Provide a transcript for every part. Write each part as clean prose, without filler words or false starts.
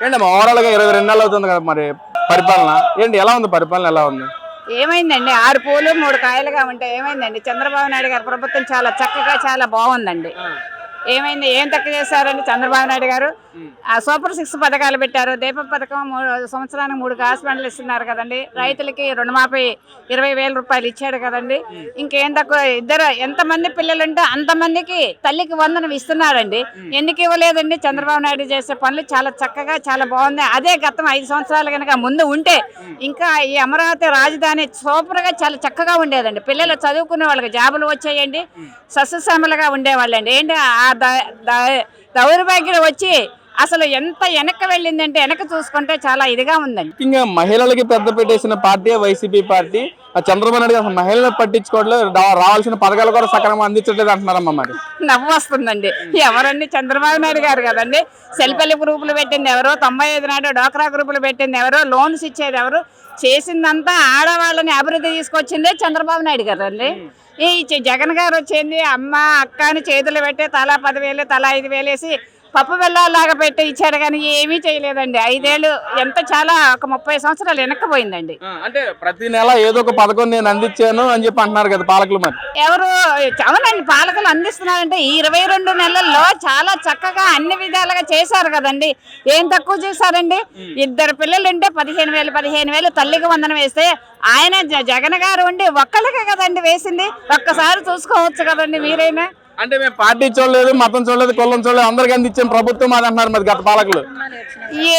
ఏంటి ఓవరాల్ గా 22 నెలలు అవుతుంది కదా మరి పరిపాలన ఏంటి ఎలా ఉంది పరిపాలన ఎలా ఉంది? ఏమైందండి 6 పూలు 3 కాయలుగా ఉంటే ఏమైందండి? చంద్రబాబు నాయుడు గారి ప్రభుత్వం చాలా చక్కగా చాలా బాగుందండి. ఏమైంది? ఏం తక్కువ చేశారండి చంద్రబాబు నాయుడు గారు? సూపర్ 6 పథకాలు పెట్టారు. దీప పథకం సంవత్సరానికి 3 గ్యాస్ బండ్లు ఇస్తున్నారు కదండి. రైతులకి రుణమాఫీ 20,000 రూపాయలు ఇచ్చాడు కదండి. ఇంకేం తక్కువ? ఎంతమంది పిల్లలుంటే అంతమందికి తల్లికి వందనం ఇస్తున్నారండి. ఎందుకు ఇవ్వలేదండి? చంద్రబాబు నాయుడు చేసే పనులు చాలా చక్కగా చాలా బాగుంది. అదే గతం 5 సంవత్సరాలు కనుక ముందు ఉంటే ఇంకా ఈ అమరావతి రాజధాని సూపర్గా చాలా చక్కగా ఉండేదండి. పిల్లలు చదువుకునే వాళ్ళకి జాబులు వచ్చాయండి, సస్యశ్యామలుగా ఉండేవాళ్ళండి. ఏంటి దౌర్భాగ్యం వచ్చి అసలు ఎంత వెనక్కి వెళ్ళిందంటే వెనక్కి చూసుకుంటే చాలా ఇదిగా ఉందండి. ముఖ్యంగా మహిళలకి పెద్ద పెట్టేసిన party YCP party. Chandrababu Naidu అసలు మహిళలు పట్టించుకోవట్లేదు, రావాల్సిన పథకాలు కూడా సక్రమంగా అందించట్లేదు అంటున్నారమ్మా. మరి నవ్వు వస్తుందండి. ఎవరండి? చంద్రబాబు నాయుడు గారు కదండి. సెల్ఫ్ హెల్ప్ గ్రూపులు పెట్టింది ఎవరో, 95 నాడు డోక్రా గ్రూపులు పెట్టింది ఎవరో, లోన్స్ ఇచ్చేది ఎవరు, చేసిందంతా ఆడవాళ్ళని అభివృద్ధి తీసుకొచ్చిందే చంద్రబాబు నాయుడు గారు అండి. ఈ జగన్ గారు వచ్చింది అమ్మ అక్క అని చేతులు పెట్టి తలా 10,000 తలా 5,000 వేసి పప్పు బెల్లాలాగా పెట్టి ఇచ్చాడు కానీ ఏమీ చేయలేదండి. 5 ఏళ్ళు ఎంత చాలా ఒక 30 సంవత్సరాలు వెనక్కిపోయిందండి. అంటే ప్రతి నెల ఏదో ఒక పథకం నేను అందించాను అని చెప్పి అంటున్నారు కదా పాలకులు. మరి ఎవరు? అవునండి, పాలకులు అందిస్తున్నారంటే ఈ 22 నెలల్లో చాలా చక్కగా అన్ని విధాలుగా చేశారు కదండి. ఏం తక్కువ చేశారండి? 2 పిల్లలు ఉంటే 15,000 తల్లికి వందనం వేస్తే ఆయన జగన్ గారు ఉండి ఒక్కళ్ళకే కదండి వేసింది. ఒక్కసారి చూసుకోవచ్చు కదండి మీరైనా. అంటే మేము పార్టీ చూడలేదు, మతం చూడలేదు, కులం చూడలేదు, అందరికి అందించాం ప్రభుత్వం అది అంటున్నారు మరి గత పాలకులు.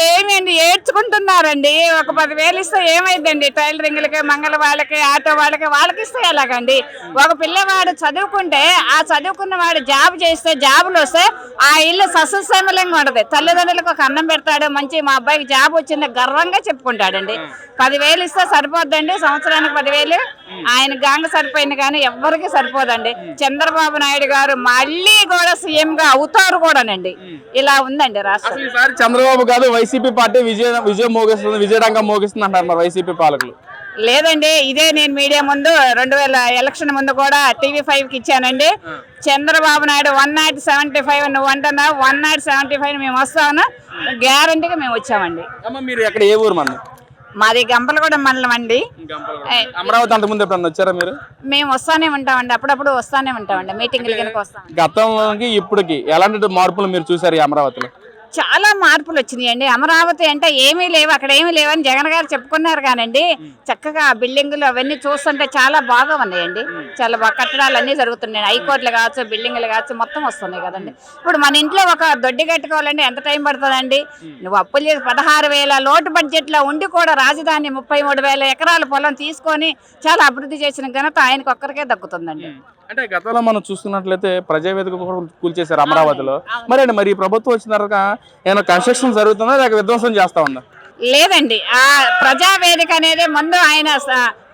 ఏమేండి ఏడ్చుకుంటున్నారండి. ఒక 10,000 ఇస్తే ఏమైందండి? టైలరింగ్లకి, మంగళ వాళ్ళకి, ఆటో వాళ్ళకి ఇస్తే ఎలాగండి? ఒక పిల్లవాడు చదువుకుంటే ఆ చదువుకున్న వాడు జాబ్ చేస్తే జాబులు వస్తే ఆ ఇల్లు సస్యశ్యామలంగా ఉంటుంది. తల్లిదండ్రులకు ఒక అన్నం పెడతాడు, మంచి మా అబ్బాయికి జాబ్ వచ్చింది గర్వంగా చెప్పుకుంటాడండి. 10,000 ఇస్తే సరిపోద్దండి సంవత్సరానికి 10,000? ఆయన గాంగ సరిపోయింది కానీ ఎవ్వరికి సరిపోదండి. చంద్రబాబు నాయుడు గారు మళ్ళీ కూడా సీఎం గా అవుతారు కూడానండి. ఇలా ఉందండి రాష్ట్రం. ఈసారి చంద్రబాబు కాదు వైసీపీ పార్టీ విజయం మోగిస్తుంది, విజయడంగా మోగిస్తుంది అంటారు మరి వైసీపీ పాలకులు. లేదండి, ఇదే నేను మీడియా ముందు 2000 ఎలక్షన్ ముందు కూడా TV5కి ఇచ్చానండి. చంద్రబాబు నాయుడు 175 నువ్వు అంటున్నావు, 175 మేము వస్తామన్నా గ్యారంటీగా మేము వచ్చామండి. మీరు ఎక్కడ ఏ ఊరు? మాది గంపలగూడెం మండలం అండి. అమరావతి అంతకుముందు ఎప్పుడన్నా వచ్చారా మీరు? మేము వస్తానే ఉంటామండి, అప్పుడప్పుడు వస్తానే ఉంటామండి, మీటింగ్లు కనుక వస్తాం. గతంలోకి ఇప్పటికి ఎలాంటి మార్పులు మీరు చూసారు ఈ అమరావతిలో? చాలా మార్పులు వచ్చినాయండి. అమరావతి అంటే ఏమీ లేవు, అక్కడ ఏమీ లేవని జగన్ గారు చెప్పుకున్నారు కానండి. చక్కగా బిల్డింగులు అవన్నీ చూస్తుంటే చాలా బాగా ఉన్నాయండి. చాలా బాగా కట్టడాలు అన్నీ జరుగుతున్నాయి. హైకోర్టులు కావచ్చు, బిల్డింగులు కావచ్చు, మొత్తం వస్తున్నాయి కదండి. ఇప్పుడు మన ఇంట్లో ఒక దొడ్డి కట్టుకోవాలండి ఎంత టైం పడుతుందండి? నువ్వు అప్పులు చేసి 16,000 లోటు బడ్జెట్లో ఉండి కూడా రాజధాని 33,000 ఎకరాల పొలం తీసుకొని చాలా అభివృద్ధి చేసిన ఘనత ఆయనకు ఒక్కరికే దక్కుతుందండి. అంటే గతంలో మనం చూసుకున్నట్లయితే ప్రజావేదిక కూడా కూల్చేశారు అమరావతిలో. మరి ప్రభుత్వం వచ్చిన తర్వాత ఏమైనా కన్స్ట్రక్షన్ జరుగుతుందా లేక విధ్వంసం చేస్తా ఉందా? లేదండి, ఆ ప్రజావేదిక అనేది ముందు ఆయన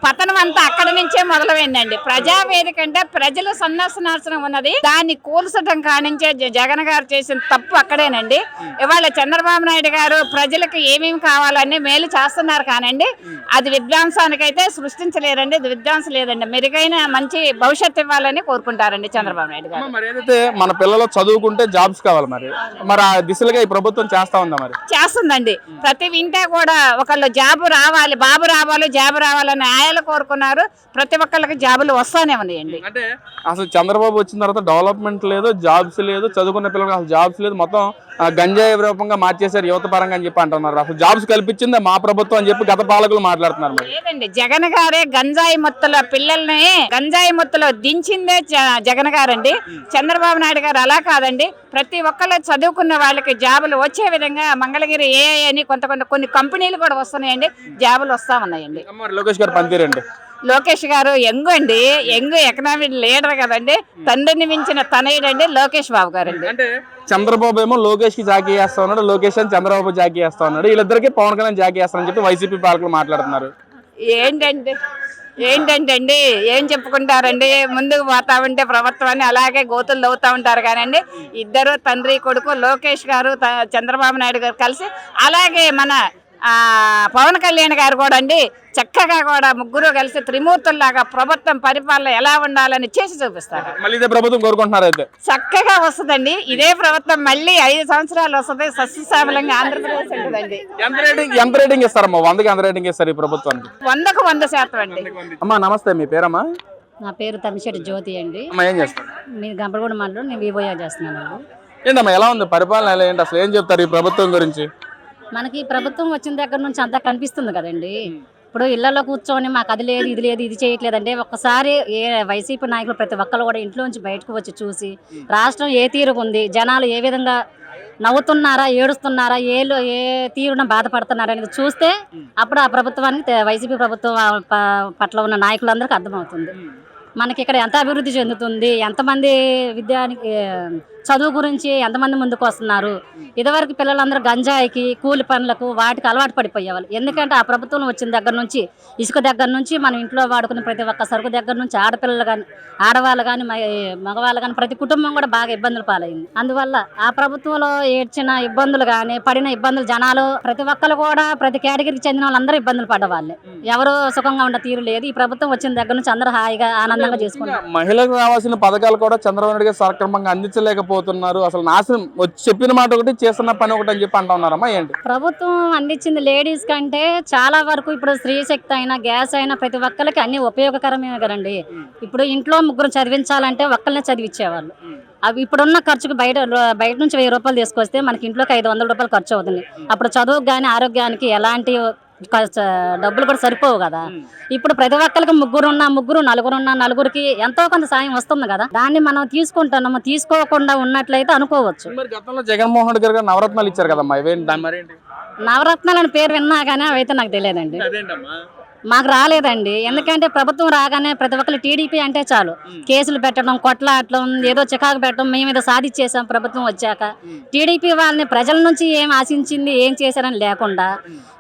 పతనం అంతా అక్కడి నుంచే మొదలైందండి. ప్రజావేదిక అంటే ప్రజల సన్నాసనాశనం ఉన్నది, దాన్ని కూల్చడం కానించే జగన్ గారు చేసిన తప్పు అక్కడేనండి. ఇవాళ చంద్రబాబు నాయుడు గారు ప్రజలకు ఏమేమి కావాలని మేలు చేస్తున్నారు కానండి అది విధ్వంసానికైతే సృష్టించలేరండి. అది విధ్వంసం లేదండి, మెరుగైన మంచి భవిష్యత్తు ఇవ్వాలని కోరుకుంటారండి చంద్రబాబు నాయుడు గారు. మరి ఏదైతే మన పిల్లలు చదువుకుంటే జాబ్స్ కావాలి, మరి ఆ దిశలుగా ఈ ప్రభుత్వం చేస్తా ఉందా? మరి చేస్తుందండి. ప్రతి వింటే కూడా ఒకళ్ళు జాబు రావాలి, బాబు రావాలి, జాబు రావాలని ఆయన కోరుకున్నారు. ప్రతి ఒక్కళ్ళకి జాబులు వస్తానే ఉన్నాయండి. అంటే అసలు చంద్రబాబు వచ్చిన తర్వాత డెవలప్మెంట్ లేదు, జాబ్స్ లేదు, చదువుకున్న పిల్లలకు అసలు జాబ్స్ లేదు, మొత్తం గంజాయి రూపంగా మార్చేశారు యువత పరంగా అని చెప్పి అంటున్నారు. అసలు జాబ్స్ కల్పించింది మా ప్రభుత్వం అని చెప్పి గత పాలకులు మాట్లాడుతున్నారు. లేదండి, జగన్ గారే గంజాయి మొత్తుల పిల్లల్ని గంజాయి మొత్తులో దించిందే జగన్ గారండి. చంద్రబాబు నాయుడు గారు అలా కాదండి. ప్రతి ఒక్కళ్ళు చదువుకున్న వాళ్ళకి జాబులు వచ్చే విధంగా మంగళగిరి ఏఐ అని కొన్ని కంపెనీలు కూడా వస్తున్నాయండి, జాబులు వస్తా ఉన్నాయండి. లోకేష్ గారు పనితీరండి. లోకేష్ గారు యంగ్ అండి, యంగ్ ఎకనామిక్ లీడర్ కదండి. తండ్రిని మించిన తనయుడండి లోకేష్ బాబు గారండి. అంటే చంద్రబాబు ఏమో లోకేష్ కి జాకీ చేస్తా ఉన్నాడు, లోకేష్ అని చంద్రబాబు జాకీ చేస్తా ఉన్నాడు. వీళ్ళిద్దరికి పవన్ కళ్యాణ్ జాకీ చేస్తారని చెప్పి వైసీపీ పాలకులు మాట్లాడుతున్నారు. ఏంటంటే అండి ఏం చెప్పుకుంటారండి? ముందుకు పోతా ఉంటే ప్రభుత్వాన్ని అలాగే గోతులు తవ్వుతూ ఉంటారు కానండి. ఇద్దరు తండ్రి కొడుకు లోకేష్ గారు చంద్రబాబు నాయుడు గారు కలిసి అలాగే మన పవన్ కళ్యాణ్ గారు కూడా అండి చక్కగా కూడా ముగ్గురు కలిసి త్రిమూర్తుల్లాగా ప్రభుత్వం పరిపాలన ఎలా ఉండాలని చేసి చూపిస్తారు. మళ్ళీ ఇదే ప్రభుత్వం కోరుకుంటున్నారు అయితే చక్కగా వస్తుందండి. ఇదే ప్రభుత్వం మళ్ళీ 5 సంవత్సరాలు వస్తుంది. సస్యశ్యామలంగా ఆంధ్రప్రదేశ్ ఉంటుందండి. ఎంత రేటింగ్ ఇస్తారమ్మా? 100కి ఎంత రేటింగ్ ఇస్తారు ఈ ప్రభుత్వానికి? 100కు 100% అండి. అమ్మా నమస్తే, మీ పేరమ్మా? నా పేరు తమిశెట్టి జ్యోతి అండి. అమ్మా ఏం చేస్తారు? మీ గంపలగూడ మండలం, నేను వివోయా చేస్తున్నాను. ఏంటమ్మా ఎలా ఉంది పరిపాలన? ఎలా ఏంటి అసలు? ఏం చెప్తారు ఈ ప్రభుత్వం గురించి? మనకి ప్రభుత్వం వచ్చిన దగ్గర నుంచి అంతా కనిపిస్తుంది కదండి. ఇప్పుడు ఇళ్లలో కూర్చొని మాకు అది లేదు ఇది లేదు ఇది చేయట్లేదంటే ఒక్కసారి వైసీపీ నాయకులు ప్రతి ఒక్కరు కూడా ఇంట్లోంచి బయటకు వచ్చి చూసి రాష్ట్రం ఏ తీరుగా ఉంది, జనాలు ఏ విధంగా నవ్వుతున్నారా, ఏడుస్తున్నారా, ఏ తీరున బాధపడుతున్నారా అనేది చూస్తే అప్పుడు ఆ ప్రభుత్వానికి వైసీపీ ప్రభుత్వం పట్ల ఉన్న నాయకులందరికీ అర్థమవుతుంది. మనకి ఇక్కడ ఎంత అభివృద్ధి చెందుతుంది, ఎంతమంది విద్యానికి చదువు గురించి ఎంతమంది ముందుకు వస్తున్నారు. ఇదివరకు పిల్లలందరూ గంజాయికి, కూలి పనులకు వాటికి అలవాటు పడిపోయేవాళ్ళు. ఎందుకంటే ఆ ప్రభుత్వం వచ్చిన దగ్గర నుంచి ఇసుక దగ్గర నుంచి మనం ఇంట్లో వాడుకునే ప్రతి ఒక్క సరుకు దగ్గర నుంచి ఆడపిల్లలు కానీ, ఆడవాళ్ళు కానీ, మగవాళ్ళు కానీ ప్రతి కుటుంబం కూడా బాగా ఇబ్బందులు పాలైంది. అందువల్ల ఆ ప్రభుత్వంలో ఏడ్చిన ఇబ్బందులు కానీ, పడిన ఇబ్బందులు జనాలు ప్రతి ఒక్కరు కూడా ప్రతి కేటగిరీకి చెందిన వాళ్ళందరూ ఇబ్బందులు పడ్డవాళ్ళే. ఎవరు సుఖంగా ఉన్న తీరు లేదు. ఈ ప్రభుత్వం వచ్చిన దగ్గర నుంచి అందరూ హాయిగా ఆనందంగా చేసుకుంటారు. మహిళలకు రావాల్సిన పథకాలు కూడా చంద్రబాబు నాయుడు గారు సక్రమంగా అందించలేకపోతున్నారు. అసలు నాశనం చెప్పిన మాట ఒకటి చేస్తున్న పని ఒకటి అని చెప్పి అంటున్నారమ్మా. ఏంటి ప్రభుత్వం అందించింది లేడీస్ కంటే చాలా వరకు ఇప్పుడు స్త్రీ శక్తి అయినా, గ్యాస్ అయినా ప్రతి ఒక్కరికి అన్ని ఉపయోగకరమే కదండి. ఇప్పుడు ఇంట్లో ముగ్గురు చదివించాలంటే ఒక్కరినే చదివించేవాళ్ళు. అవి ఇప్పుడున్న ఖర్చుకు బయట నుంచి 1000 రూపాయలు తీసుకొస్తే మనకి ఇంట్లోకి 500 రూపాయలు ఖర్చు అవుతుంది. అప్పుడు చదువుకు కానీ ఆరోగ్యానికి ఎలాంటి డబ్బులు కూడా సరిపోవు కదా. ఇప్పుడు ప్రతి ఒక్కరికి ముగ్గురు నలుగురున్న నలుగురికి ఎంతో కొంత సాయం వస్తుంది కదా. దాన్ని మనం తీసుకుంటున్నాము. తీసుకోకుండా ఉన్నట్లయితే అనుకోవచ్చు. గతంలో జగన్మోహన్ రెడ్డి గారు నవరత్నాలు ఇచ్చారు కదమ్మా, నవరత్నాలని పేరు విన్నా కానీ అవైతే నాకు తెలియదండి. మాకు రాలేదండి. ఎందుకంటే ప్రభుత్వం రాగానే ప్రతి ఒక్కరు టీడీపీ అంటే చాలు కేసులు పెట్టడం, కొట్లాడటం, ఏదో చికాకు పెట్టడం, మేము ఏదో సాధించేసాం ప్రభుత్వం వచ్చాక. టీడీపీ వాళ్ళని ప్రజల నుంచి ఏం ఆశించింది, ఏం చేశారని లేకుండా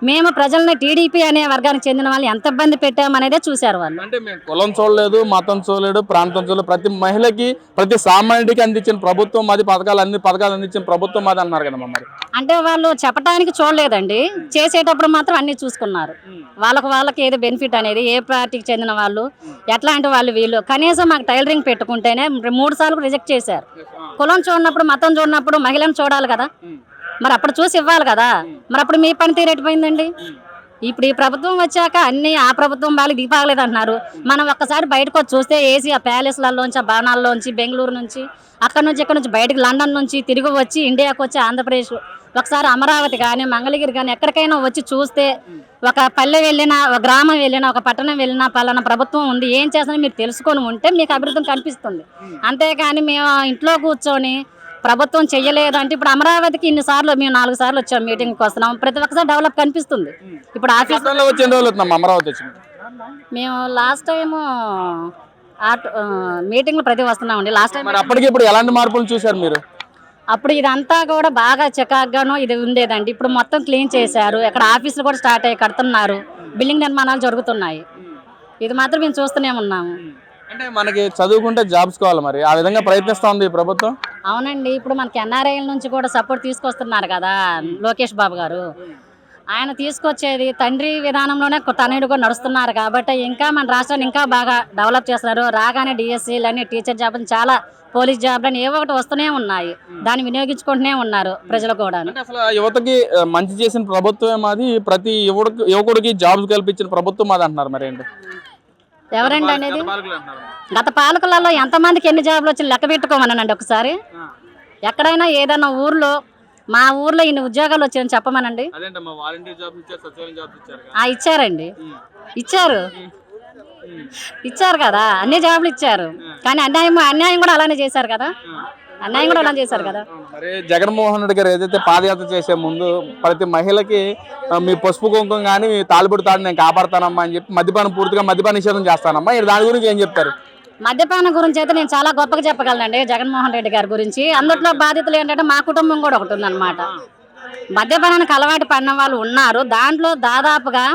మేము ప్రజల్ని టీడీపీ అనే వర్గానికి చెందిన వాళ్ళు ఎంత ఇబ్బంది పెట్టామనేదే చూశారు వాళ్ళు. అంటే మేము కులం చూడలేదు, మతం చూడలేదు, ప్రాంతం చూడలేదు, ప్రతి మహిళకి ప్రతి సామాన్యుడికి అందించిన ప్రభుత్వం మాది, అన్ని పథకాలు అందించిన ప్రభుత్వం మాది అన్నారు కదమ్మా. మరి అంటే వాళ్ళు చెప్పడానికి చూడలేదండి, చేసేటప్పుడు మాత్రం అన్ని చూసుకున్నారు. వాళ్ళకి ఏదో బెనిఫిట్ అనేది, ఏ పార్టీకి చెందిన వాళ్ళు, ఎట్లాంటి వాళ్ళు, వీళ్ళు కనీసం మాకు టైలరింగ్ పెట్టుకుంటేనే 3 సార్లు రిజెక్ట్ చేశారు. కులం చూడనప్పుడు, మతం చూడనప్పుడు మహిళను చూడాలి కదా. మరి అప్పుడు చూసి ఇవ్వాలి కదా. మరి అప్పుడు మీ పని తీరేటిపోయిందండి. ఇప్పుడు ఈ ప్రభుత్వం వచ్చాక అన్ని ఆ ప్రభుత్వం వాళ్ళకి దిగిపోలేదు అంటున్నారు. మనం ఒక్కసారి బయటకు వచ్చి చూస్తే ఏసీ ఆ ప్యాలెస్లలోంచి, ఆ భవనాల్లోంచి, బెంగళూరు నుంచి, అక్కడ నుంచి ఇక్కడ నుంచి బయటకు లండన్ నుంచి తిరిగి వచ్చి ఇండియాకి వచ్చి ఆంధ్రప్రదేశ్ ఒకసారి అమరావతి కానీ, మంగళగిరి కానీ ఎక్కడికైనా వచ్చి చూస్తే ఒక పల్లె వెళ్ళినా, ఒక గ్రామం వెళ్ళినా, ఒక పట్టణం వెళ్ళినా పలానా ప్రభుత్వం ఉంది, ఏం చేస్తున్నా మీరు తెలుసుకొని ఉంటే మీకు అభివృద్ధి కనిపిస్తుంది. అంతేకాని మేము ఇంట్లో కూర్చొని ప్రభుత్వం చెయ్యలేదు అంటే, ఇప్పుడు అమరావతికి ఇన్నిసార్లు మేము 4 సార్లు వచ్చాం మీటింగ్కి వస్తున్నాం, ప్రతి ఒక్కసారి డెవలప్ కనిపిస్తుంది. ఇప్పుడు ఆఫీస్ అమరావతి మేము లాస్ట్ టైం మీటింగ్లు ప్రతి వస్తున్నామండి. లాస్ట్ టైం అప్పటికి ఇప్పుడు ఎలాంటి మార్పులు చూశారు మీరు? అప్పుడు ఇదంతా కూడా బాగా చికాగ్గాను ఇది ఉండేదండి. ఇప్పుడు మొత్తం క్లీన్ చేశారు. ఇక్కడ ఆఫీసులు కూడా స్టార్ట్ అయ్యి కడుతున్నారు, బిల్డింగ్ నిర్మాణాలు జరుగుతున్నాయి. ఇది మాత్రం మేము చూస్తూనే ఉన్నాము. అంటే మనకి చదువుకుంటే జాబ్స్ కావాలి, మరి ఆ విధంగా ప్రయత్నిస్తా ఉంది ఈ ప్రభుత్వం. అవునండి, ఇప్పుడు మనకి ఎన్ఆర్ఐల నుంచి కూడా సపోర్ట్ తీసుకొస్తున్నారు కదా లోకేష్ బాబు గారు. ఆయన తీసుకొచ్చేది తండ్రి విధానంలోనే తనయుడు కూడా నడుస్తున్నారు కాబట్టి ఇంకా మన రాష్ట్రాన్ని ఇంకా బాగా డెవలప్ చేస్తున్నారు. రాగానే డిఎస్సీలు అని, టీచర్ జాబ్లు, చాలా పోలీస్ జాబ్లు అని ఏవో ఒకటి వస్తూనే ఉన్నాయి. దాన్ని వినియోగించుకుంటూనే ఉన్నారు ప్రజలు కూడా. అసలు యువతకి మంచి చేసిన ప్రభుత్వమే మాది, ప్రతి యువకుడికి జాబ్స్ కల్పించిన ప్రభుత్వం మాది అంటున్నారు. మరి ఏంటి ఎవరండి అనేది? గత పాలకులలో ఎంతమందికి ఎన్ని జాబ్లు వచ్చి లెక్క పెట్టుకోమనండి ఒకసారి. ఎక్కడైనా ఏదైనా ఊర్లో, మా ఊర్లో ఇన్ని ఉద్యోగాలు వచ్చాయని చెప్పమనండి. ఇచ్చారండి, ఇచ్చారు కదా, అన్ని జాబ్లు ఇచ్చారు. కానీ అన్యాయం కూడా అలానే చేశారు కదా. మరి జగన్మోహన్ రెడ్డి గారు ఏదైతే పాదయాత్ర చేసే ముందు ప్రతి మహిళకి మీ పసుపు కుంకుమ కానీ, మీ తాలిబుడి తాడు నేను కాపాడుతానమ్మా అని చెప్పి పూర్తిగా మద్యపాన నిషేధం చేస్తానమ్మా, దాని గురించి ఏం చెప్తారు? మద్యపానం గురించి అయితే నేను చాలా గొప్పగా చెప్పగలనండి జగన్మోహన్ రెడ్డి గారి గురించి. అందులో బాధితులు ఏంటంటే మా కుటుంబం కూడా ఒకటి ఉందన్నమాట. మద్యపానానికి అలవాటు పడిన వాళ్ళు ఉన్నారు. దాంట్లో దాదాపుగా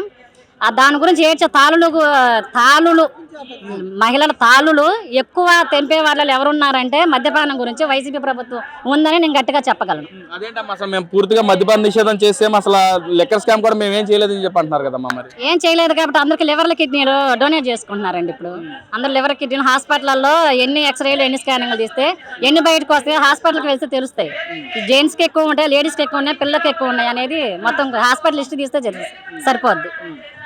దాని గురించి ఏడ్చే తాళులు మహిళల తాళులు ఎక్కువ తెంపే వాళ్ళు ఎవరున్నారంటే మద్యపానం గురించి వైసీపీ ప్రభుత్వం ఉందని నేను గట్టిగా చెప్పగలను. అదేంటమ్మా అసలు మేము పూర్తిగా మద్యపాన నిషేధం చేసాం, అసలు లిక్కర్ స్కామ్ కూడా మేము ఏం చేయలేదని చెప్పి అంటున్నారు కదమ్మా. మరి ఏం చేయలేదు కాబట్టి అందరికి లివర్ల కిడ్నీలు డొనేట్ చేసుకుంటున్నారండి. ఇప్పుడు అందరు లివర్ కిడ్నీలు హాస్పిటల్లో ఎన్ని ఎక్స్రేలు ఎన్ని స్కానింగ్లు తీస్తే ఎన్ని బయటకు వస్తాయి హాస్పిటల్కి వెళ్తే తెలుస్తాయి. జెంట్స్కి ఎక్కువ ఉంటాయి, లేడీస్కి ఎక్కువ ఉన్నాయి, పిల్లలకి ఎక్కువ ఉన్నాయి అనేది మొత్తం హాస్పిటల్ లిస్ట్ తీస్తే సరిపోద్ది.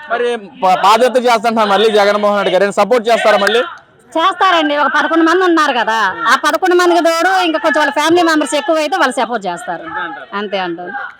మరి బాధ్యత చేస్తుంటారు మళ్ళీ జగన్మోహన్ రెడ్డి గారు సపోర్ట్ చేస్తారా? మళ్ళీ చేస్తారండి. ఒక 11 మంది ఉన్నారు కదా, ఆ 11 మందికి తోడు ఇంకా కొంచెం వాళ్ళ ఫ్యామిలీ మెంబర్స్ ఎక్కువ అయితే వాళ్ళు సపోర్ట్ చేస్తారు, అంతే అంటారు.